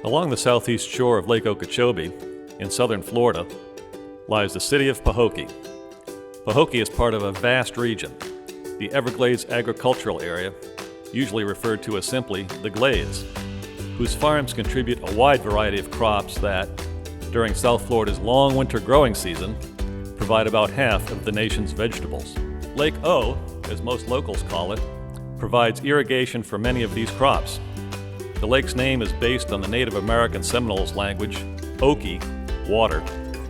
Along the southeast shore of Lake Okeechobee, in southern Florida, lies the city of Pahokee. Pahokee is part of a vast region, the Everglades agricultural area, usually referred to as simply the Glades, whose farms contribute a wide variety of crops that, during South Florida's long winter growing season, provide about half of the nation's vegetables. Lake O, as most locals call it, provides irrigation for many of these crops. The lake's name is based on the Native American Seminoles language, Okie, water,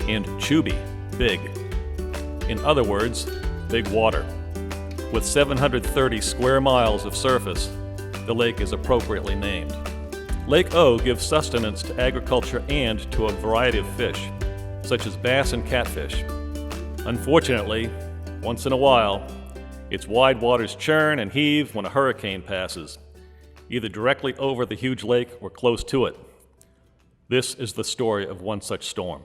and Chubee, big. In other words, big water. With 730 square miles of surface, the lake is appropriately named. Lake O gives sustenance to agriculture and to a variety of fish, such as bass and catfish. Unfortunately, once in a while, its wide waters churn and heave when a hurricane passes, either directly over the huge lake or close to it. This is the story of one such storm.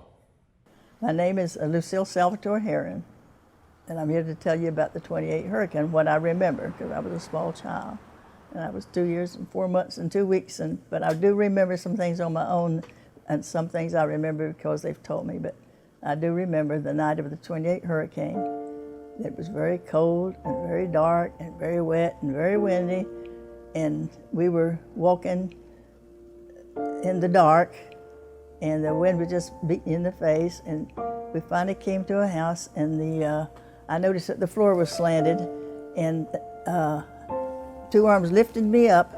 My name is Lucille Salvatore Heron, and I'm here to tell you about the 28 hurricane, what I remember, because I was a small child. And I was 2 years and 4 months and 2 weeks, but I do remember some things on my own, and some things I remember because they've told me. But I do remember the night of the 28 hurricane. It was very cold and very dark and very wet and very windy. And we were walking in the dark, and the wind was just beating in the face. And we finally came to a house, and I noticed that the floor was slanted, and two arms lifted me up,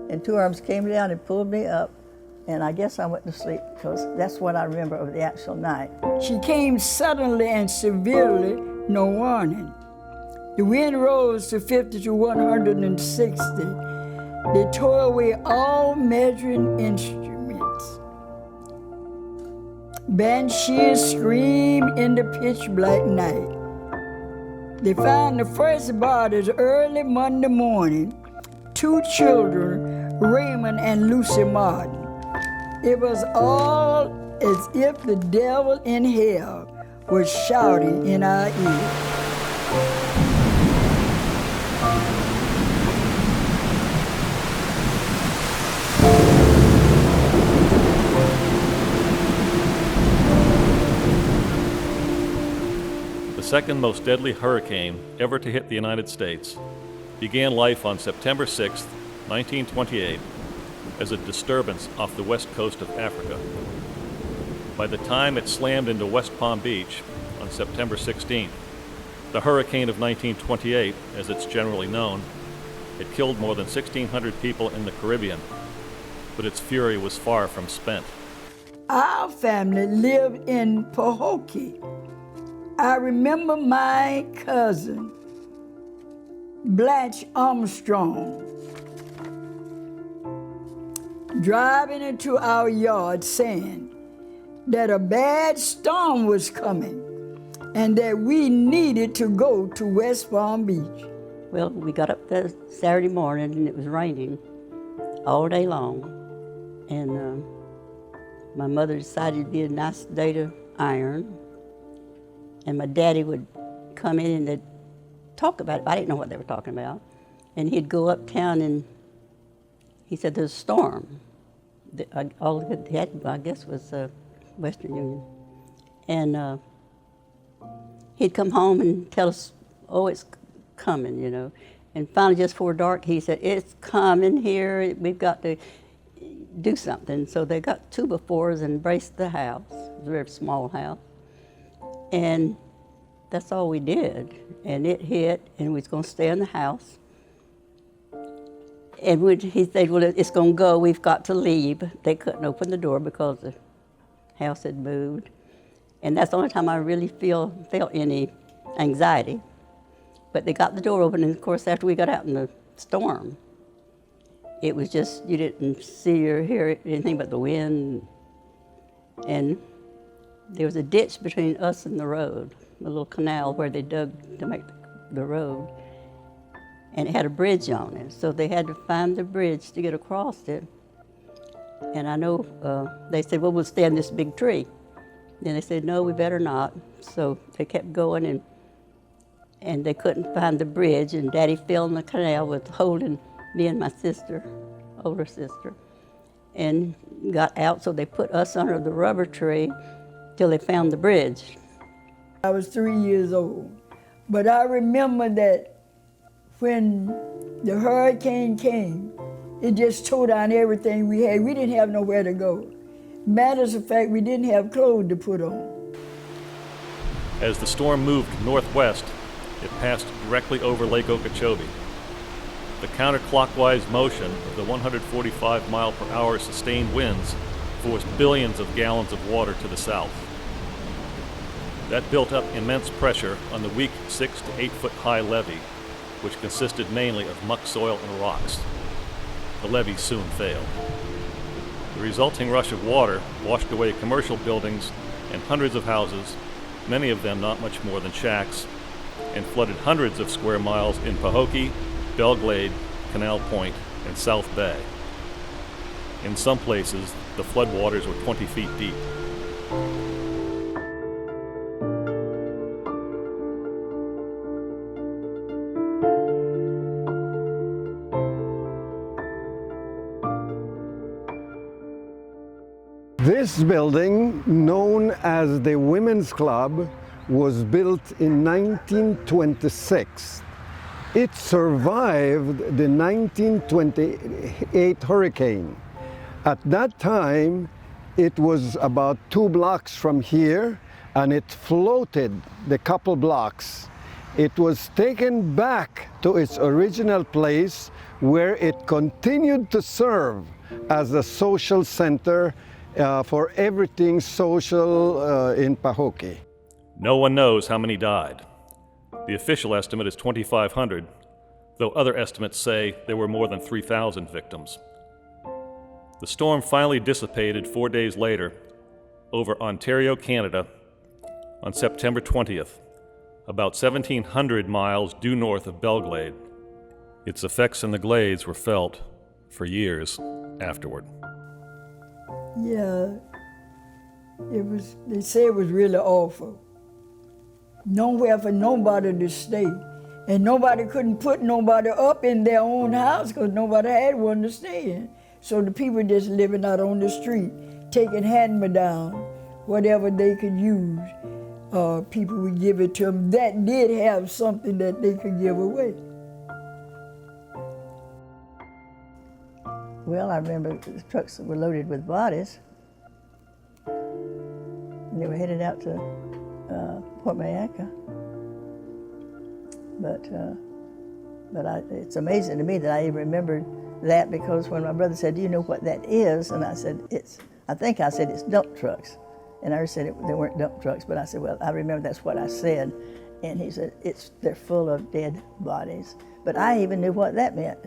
and two arms came down and pulled me up. And I guess I went to sleep, because that's what I remember of the actual night. She came suddenly and severely, no warning. The wind rose to 50 to 160. They tore away all measuring instruments. Banshees screamed in the pitch black night. They found the first bodies early Monday morning, 2 children, Raymond and Lucy Martin. It was all as if the devil in hell was shouting in our ears. The second most deadly hurricane ever to hit the United States began life on September 6, 1928, as a disturbance off the west coast of Africa. By the time it slammed into West Palm Beach on September 16th, the hurricane of 1928, as it's generally known, had killed more than 1,600 people in the Caribbean, but its fury was far from spent. Our family lived in Pahokee. I remember my cousin, Blanche Armstrong, driving into our yard saying that a bad storm was coming and that we needed to go to West Palm Beach. Well, we got up there Saturday morning and it was raining all day long. And my mother decided it'd be a nice day to iron. And my daddy would come in and they'd talk about it. I didn't know what they were talking about. And he'd go uptown and he said, there's a storm. All he had, I guess, was Western Union. And he'd come home and tell us, oh, it's coming, you know. And finally, just before dark, he said, it's coming here. We've got to do something. So they got 2x4s and braced the house. It was a very small house. And that's all we did. And it hit, and we was going to stay in the house. And he said, well, it's going to go. We've got to leave. They couldn't open the door because the house had moved. And that's the only time I really felt any anxiety. But they got the door open, and of course, after we got out in the storm, it was just, you didn't see or hear anything but the wind. And there was a ditch between us and the road, a little canal where they dug to make the road. And it had a bridge on it, so they had to find the bridge to get across it. And I know they said, well, we'll stay in this big tree. Then they said, no, we better not. So they kept going, and they couldn't find the bridge, and Daddy fell in the canal with holding me and my sister, older sister. and got out, so they put us under the rubber tree till they found the bridge. I was 3 years old, but I remember that when the hurricane came, it just tore down everything we had. We didn't have nowhere to go. Matters of fact, we didn't have clothes to put on. As the storm moved northwest, it passed directly over Lake Okeechobee. The counterclockwise motion of the 145-mile-per-hour sustained winds forced billions of gallons of water to the south. That built up immense pressure on the weak 6 to 8 foot high levee, which consisted mainly of muck soil and rocks. The levee soon failed. The resulting rush of water washed away commercial buildings and hundreds of houses, many of them not much more than shacks, and flooded hundreds of square miles in Pahokee, Belle Glade, Canal Point, and South Bay. In some places, the floodwaters were 20 feet deep. This building, known as the Women's Club, was built in 1926. It survived the 1928 hurricane. At that time, it was about 2 blocks from here, and it floated the couple blocks. It was taken back to its original place, where it continued to serve as a social center for everything social in Pahokee. No one knows how many died. The official estimate is 2,500, though other estimates say there were more than 3,000 victims. The storm finally dissipated 4 days later over Ontario, Canada, on September 20th, about 1,700 miles due north of Belle Glade. Its effects in the glades were felt for years afterward. Yeah, they say it was really awful. Nowhere for nobody to stay. And nobody couldn't put nobody up in their own house because nobody had one to stay in. So the people just living out on the street, taking hand-me-down, whatever they could use, people would give it to them. That did have something that they could give away. Well, I remember the trucks were loaded with bodies, and they were headed out to Port Mayaca. But it's amazing to me that I even remembered that, because when my brother said, "Do you know what that is?" and I said, I think I said it's dump trucks, and I said they weren't dump trucks, but I said, well, I remember that's what I said, and he said they're full of dead bodies. But I even knew what that meant,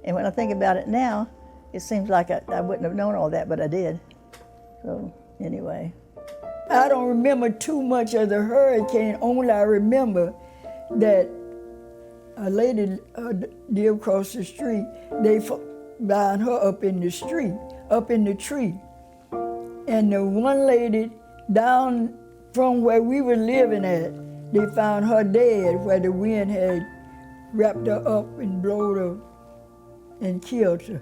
and when I think about it now, it seems like I wouldn't have known all that, but I did. So anyway. I don't remember too much of the hurricane, only I remember that a lady lived across the street, they found her up in the street, up in the tree. And the one lady down from where we were living at, they found her dead where the wind had wrapped her up and blowed her and killed her.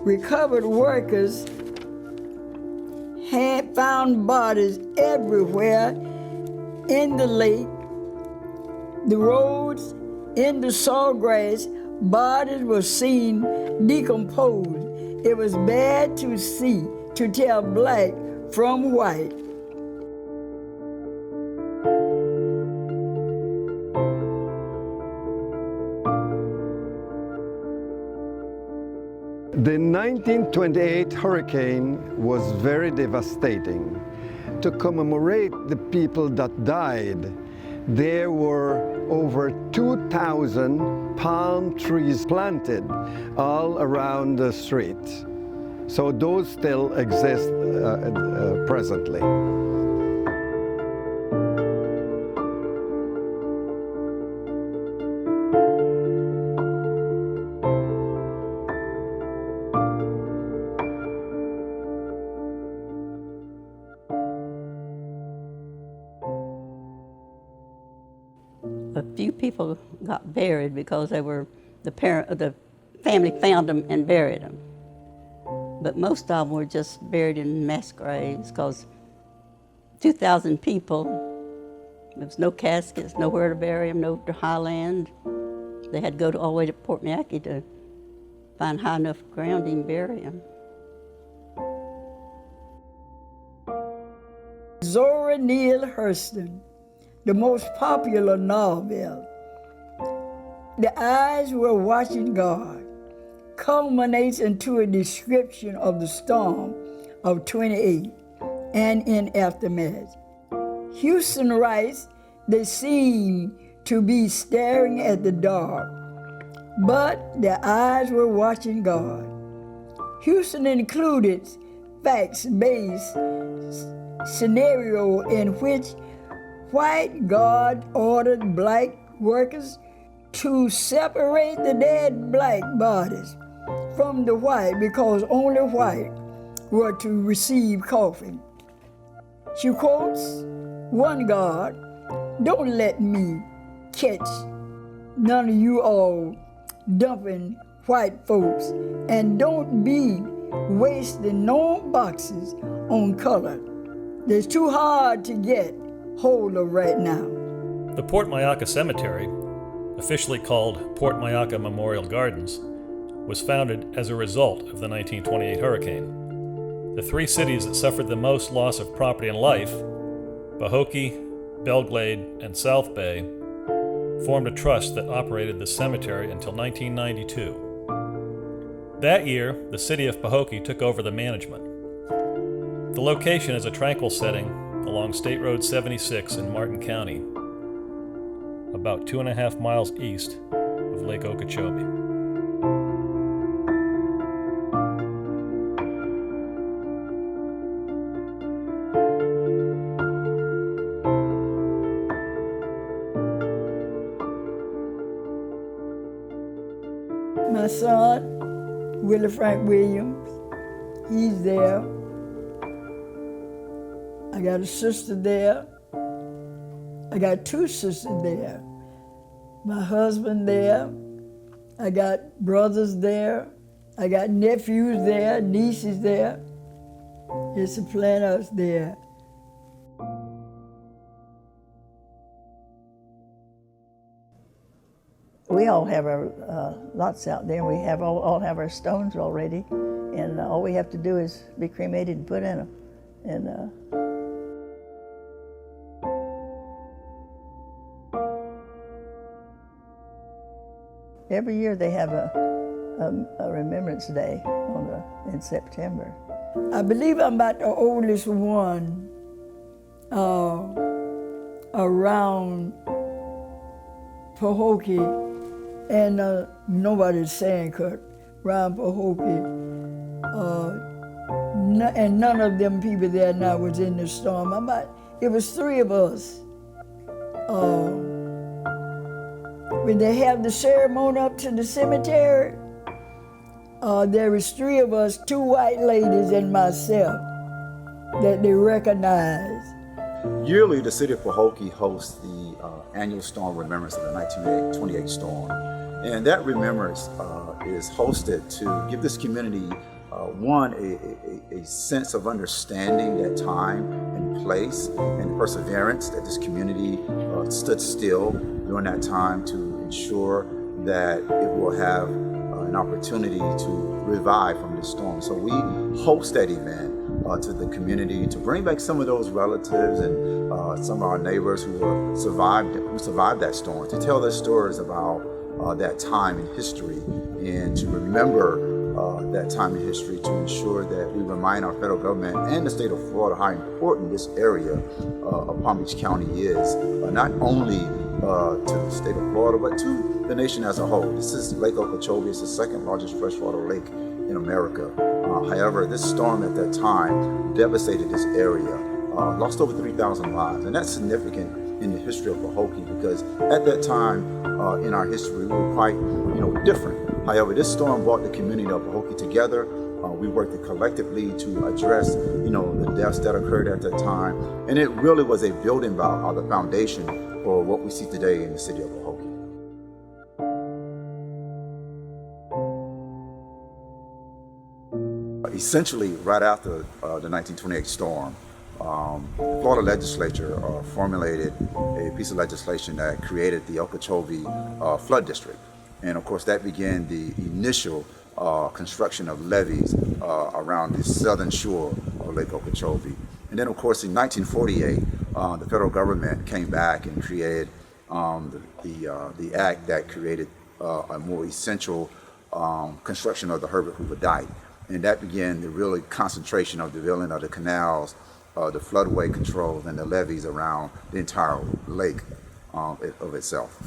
Recovered workers had found bodies everywhere in the lake, the roads, in the sawgrass. Bodies were seen decomposed. It was bad to see, to tell black from white. The 1928 hurricane was very devastating. To commemorate the people that died, there were over 2,000 palm trees planted all around the street. So those still exist presently. A few people got buried because they were the family found them and buried them. But most of them were just buried in mass graves because 2,000 people, there was no caskets, nowhere to bury them, no highland. They had to go all the way to Pahokee to find high enough ground to even bury them. Zora Neale Hurston, the most popular novel, The Eyes Were Watching God, culminates into a description of the storm of 28 and in aftermath. Houston writes, they seemed to be staring at the dark, but their eyes were watching God. Houston included facts-based scenario in which white God ordered black workers to separate the dead black bodies from the white because only white were to receive coffin. She quotes one God, don't let me catch none of you all dumping white folks, and don't be wasting no boxes on color. It's too hard to get hold of right now. The Port Myakka Cemetery, officially called Port Myakka Memorial Gardens, was founded as a result of the 1928 hurricane. The three cities that suffered the most loss of property and life, Pahokee, Belglade, and South Bay, formed a trust that operated the cemetery until 1992. That year, the city of Pahokee took over the management. The location is a tranquil setting along State Road 76 in Martin County, about 2.5 miles east of Lake Okeechobee. My son, Willie Frank Williams, he's there. I got a sister there. I got two sisters there. My husband there. I got brothers there. I got nephews there, nieces there. There's a plenty of us there. We all have our lots out there. We have all have our stones already, and all we have to do is be cremated and put in them. And every year they have a Remembrance Day in September. I believe I'm about the oldest one around Pahokee, and nobody's saying cut around Pahokee. And none of them people there now was in the storm. It was three of us. When they have the ceremony up to the cemetery, there was three of us, two white ladies and myself, that they recognized. Yearly, the city of Pahokee hosts the annual storm remembrance of the 1928 storm. And that remembrance is hosted to give this community, a sense of understanding that time and place and perseverance, that this community stood still during that time to ensure that it will have an opportunity to revive from this storm. So we host that event to the community to bring back some of those relatives and some of our neighbors who survived that storm, to tell their stories about that time in history, and to remember that time in history, to ensure that we remind our federal government and the state of Florida how important this area of Palm Beach County is, not only to the state of Florida, but to the nation as a whole. This is Lake Okeechobee. It's the second largest freshwater lake in America. However, this storm at that time devastated this area, lost over 3,000 lives, and that's significant in the history of Pahokee because at that time in our history we were quite different. However, this storm brought the community of Pahokee together. We worked collectively to address the deaths that occurred at that time, and it really was a building block or the foundation for what we see today in the city of Pahokee. Essentially, right after the 1928 storm, the Florida legislature formulated a piece of legislation that created the Okeechobee flood district. And of course, that began the initial construction of levees around the southern shore of Lake Okeechobee. And then, of course, in 1948, the federal government came back and created the act that created a more essential construction of the Herbert Hoover Dike. And that began the really concentration of the building of the canals, the floodway controls, and the levees around the entire lake of itself.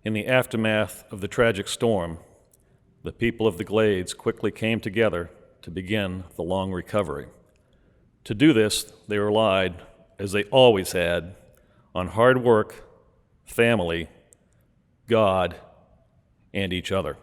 In the aftermath of the tragic storm, the people of the Glades quickly came together to begin the long recovery. To do this, they relied, as they always had, on hard work, family, God, and each other.